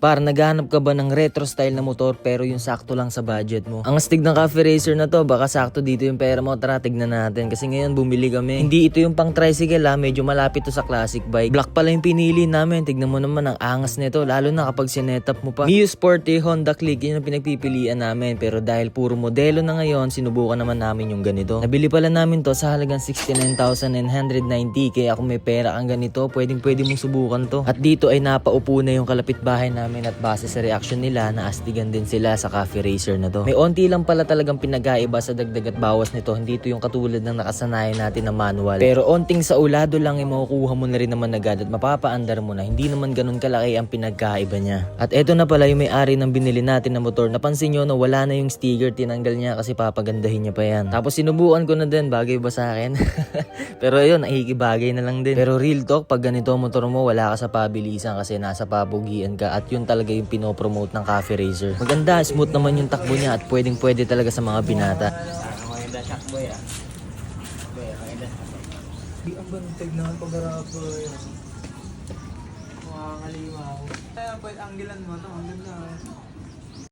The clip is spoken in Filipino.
Par, naghahanap ka ba ng retro style na motor pero yung sakto lang sa budget mo? Ang astig ng Cafe Racer na to, baka sakto dito yung pera mo. Tara, tignan natin. Kasi ngayon bumili kami. Hindi ito yung pang tricycle ha, medyo malapit to sa classic bike. Black pala yung pinili namin. Tignan mo naman ang angas nito, lalo na kapag sinetap mo pa. Mio Sporty Honda Click, yun ang pinagpipilian namin. Pero dahil puro modelo na ngayon, sinubukan naman namin yung ganito. Nabili pala namin to sa halagang 69,990. Kaya kung may pera kang ganito, pwede mong subukan to. At dito ay napaupo na yung kalapit bahay namin at base sa reaction nila, naastigan din sila sa Cafe Racer na to. May onti lang pala talagang pinag-aiba sa dagdag at bawas nito. Hindi ito yung katulad ng nakasanayan natin na manual. Pero onting sa ulado lang ay makukuha mo na rin naman agad at mapapaandar mo na. Hindi naman ganun kalaki ang pinagkaiba niya. At eto na pala yung may-ari ng binili natin na motor. Napansin nyo na wala na yung sticker, tinanggal niya kasi papagandahin niya pa yan. Tapos sinubukan ko na din, bagay ba sa akin? Pero ayun, nakikibagay na lang din. Pero real talk, pag ganito motor mo, wala ka sa pabilisan kasi nasa pabugian ka at yun talaga yung pinopromote ng Cafe Racer. Maganda, smooth naman yung takbo niya at pwede talaga sa mga binata. Maganda shockboy ah. Maganda shockboy. Di ang bantag na pag-arapo yan. Makakaliwa ako. Kaya pwede anggilan mo ito, ang ganda.